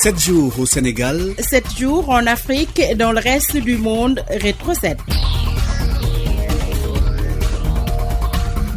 7 jours au Sénégal, 7 jours en Afrique et dans le reste du monde. Rétro 7.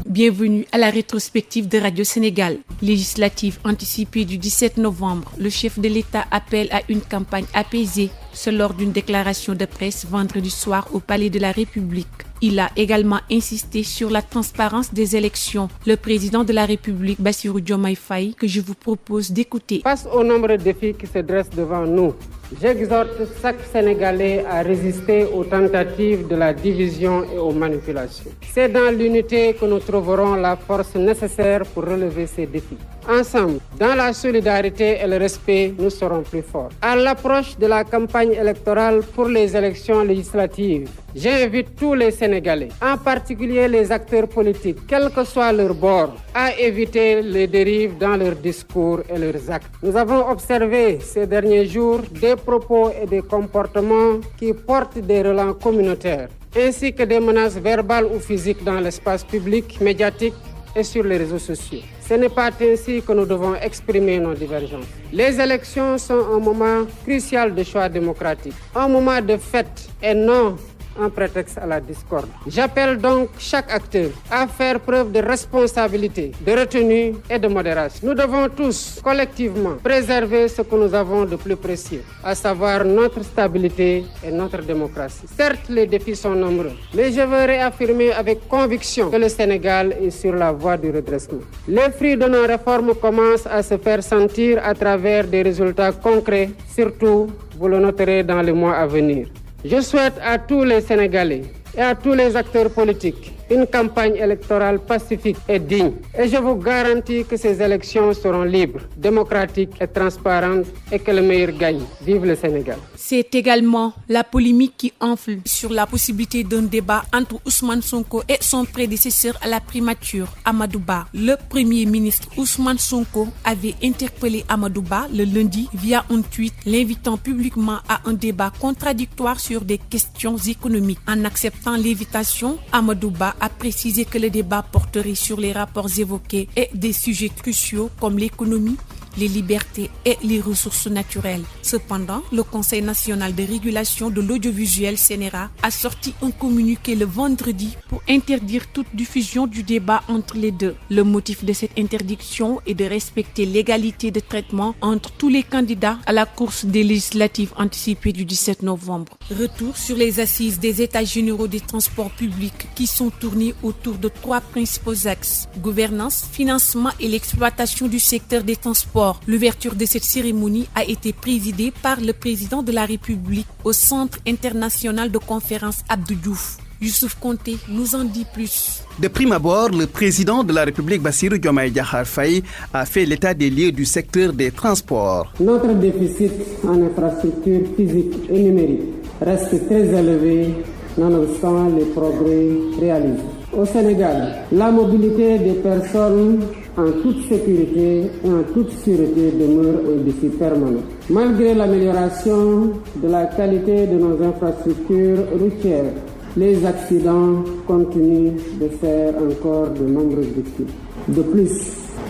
Bienvenue à la rétrospective de Radio Sénégal. Législative anticipée du 17 novembre, le chef de l'État appelle à une campagne apaisée. C'est lors d'une déclaration de presse vendredi soir au Palais de la République. Il a également insisté sur la transparence des élections. Le président de la République, Bassirou Diomaye Faye, que je vous propose d'écouter. Face aux nombreux défis qui se dressent devant nous, j'exhorte chaque Sénégalais à résister aux tentatives de la division et aux manipulations. C'est dans l'unité que nous trouverons la force nécessaire pour relever ces défis. Ensemble, dans la solidarité et le respect, nous serons plus forts. À l'approche de la campagne électorale pour les élections législatives, j'invite tous les Sénégalais, en particulier les acteurs politiques, quel que soit leur bord, à éviter les dérives dans leurs discours et leurs actes. Nous avons observé ces derniers jours des propos et des comportements qui portent des relents communautaires, ainsi que des menaces verbales ou physiques dans l'espace public, médiatique et sur les réseaux sociaux. Ce n'est pas ainsi que nous devons exprimer nos divergences. Les élections sont un moment crucial de choix démocratique, un moment de fête et non un prétexte à la discorde. J'appelle donc chaque acteur à faire preuve de responsabilité, de retenue et de modération. Nous devons tous, collectivement, préserver ce que nous avons de plus précieux, à savoir notre stabilité et notre démocratie. Certes, les défis sont nombreux, mais je veux réaffirmer avec conviction que le Sénégal est sur la voie du redressement. Les fruits de nos réformes commencent à se faire sentir à travers des résultats concrets, surtout, vous le noterez dans les mois à venir. Je souhaite à tous les Sénégalais et à tous les acteurs politiques une campagne électorale pacifique et digne. Et je vous garantis que ces élections seront libres, démocratiques et transparentes et que le meilleur gagne. Vive le Sénégal. C'est également la polémique qui enfle sur la possibilité d'un débat entre Ousmane Sonko et son prédécesseur à la primature, Amadou Ba. Le Premier ministre Ousmane Sonko avait interpellé Amadou Ba le lundi via un tweet, l'invitant publiquement à un débat contradictoire sur des questions économiques. En acceptant l'invitation, Amadou Ba a précisé que le débat porterait sur les rapports évoqués et des sujets cruciaux comme l'économie, les libertés et les ressources naturelles. Cependant, le Conseil national de régulation de l'audiovisuel CNRA a sorti un communiqué le vendredi pour interdire toute diffusion du débat entre les deux. Le motif de cette interdiction est de respecter l'égalité de traitement entre tous les candidats à la course des législatives anticipées du 17 novembre. Retour sur les assises des États généraux des transports publics qui sont tournées autour de 3 principaux axes: gouvernance, financement et l'exploitation du secteur des transports. L'ouverture de cette cérémonie a été présidée par le président de la République au Centre international de conférence Abdou Diouf. Youssouf Konté nous en dit plus. De prime abord, le président de la République, Bassirou Diomaye Faye, a fait l'état des lieux du secteur des transports. Notre déficit en infrastructures physiques et numériques reste très élevé, nonobstant les progrès réalisés. Au Sénégal, la mobilité des personnes en toute sécurité et en toute sûreté demeure un défi permanent. Malgré l'amélioration de la qualité de nos infrastructures routières, les accidents continuent de faire encore de nombreuses victimes. De plus,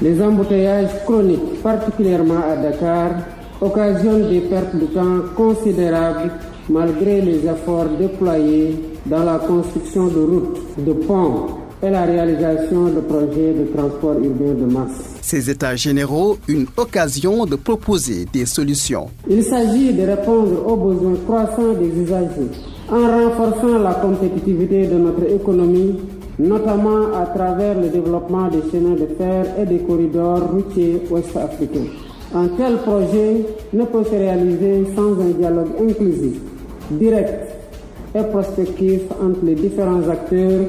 les embouteillages chroniques, particulièrement à Dakar, occasionnent des pertes de temps considérables malgré les efforts déployés dans la construction de routes, de ponts et la réalisation de projets de transport urbain de masse. Ces états généraux, une occasion de proposer des solutions. Il s'agit de répondre aux besoins croissants des usagers en renforçant la compétitivité de notre économie, notamment à travers le développement des chemins de fer et des corridors routiers ouest-africains. Un tel projet ne peut se réaliser sans un dialogue inclusif, direct et prospectif entre les différents acteurs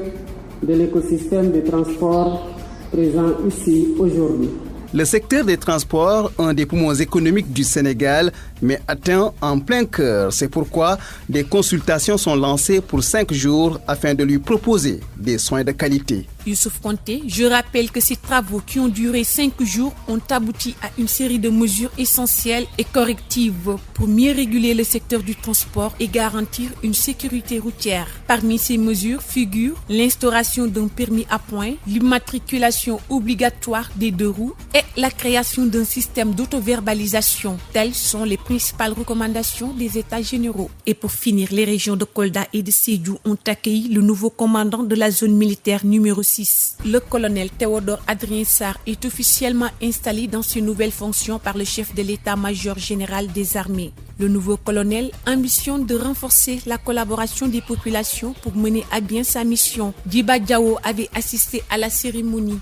de l'écosystème des transports présents ici aujourd'hui. Le secteur des transports, un des poumons économiques du Sénégal, mais atteint en plein cœur. C'est pourquoi des consultations sont lancées pour 5 jours afin de lui proposer des soins de qualité. Youssouf Konté, je rappelle que ces travaux qui ont duré 5 jours ont abouti à une série de mesures essentielles et correctives pour mieux réguler le secteur du transport et garantir une sécurité routière. Parmi ces mesures figurent l'instauration d'un permis à points, l'immatriculation obligatoire des 2 roues et la création d'un système d'autoverbalisation. Telles sont les principales recommandations des États généraux. Et pour finir, les régions de Kolda et de Sédhiou ont accueilli le nouveau commandant de la zone militaire numéro 6. Le colonel Théodore Adrien Sarr est officiellement installé dans ses nouvelles fonctions par le chef de l'état-major général des armées. Le nouveau colonel ambitionne de renforcer la collaboration des populations pour mener à bien sa mission. Djiba Diawo avait assisté à la cérémonie.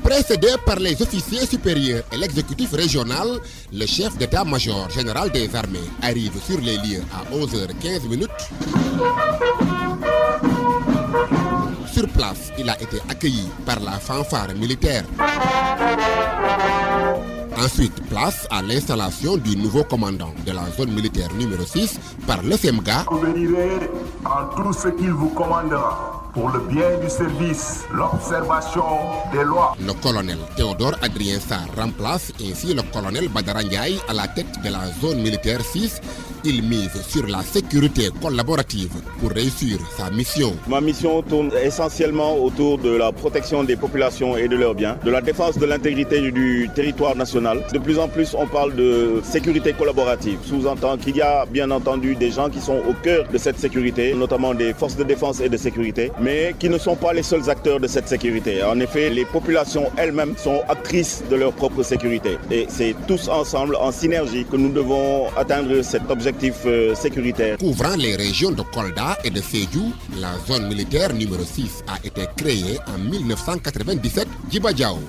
Précédé par les officiers supérieurs et l'exécutif régional, le chef d'état-major général des armées arrive sur les lieux à 11h15. Sur place, il a été accueilli par la fanfare militaire. Ensuite, place à l'installation du nouveau commandant de la zone militaire numéro 6 par le FEMGA. Obéirez en tout ce qu'il vous commandera pour le bien du service, l'observation des lois. Le colonel Théodore Adrien Sarr remplace ainsi le colonel Badara Ndiaye à la tête de la zone militaire 6. Il mise sur la sécurité collaborative pour réussir sa mission. Ma mission tourne essentiellement autour de la protection des populations et de leurs biens, de la défense de l'intégrité du territoire national. De plus en plus, on parle de sécurité collaborative. Sous-entend qu'il y a bien entendu des gens qui sont au cœur de cette sécurité, notamment des forces de défense et de sécurité, mais qui ne sont pas les seuls acteurs de cette sécurité. En effet, les populations elles-mêmes sont actrices de leur propre sécurité. Et c'est tous ensemble, en synergie, que nous devons atteindre cet objectif sécuritaire. Couvrant les régions de Kolda et de Sédhiou, la zone militaire numéro 6 a été créée en 1997. Djiba Diawo,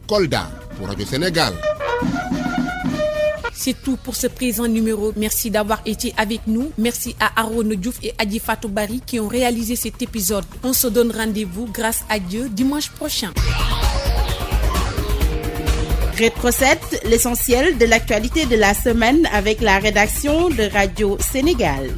Kolda, pour Radio Sénégal. C'est tout pour ce présent numéro. Merci d'avoir été avec nous. Merci à Aaron Diouf et Adi Fatou Bari qui ont réalisé cet épisode. On se donne rendez-vous, grâce à Dieu, dimanche prochain. Rétro 7, l'essentiel de l'actualité de la semaine avec la rédaction de Radio Sénégal.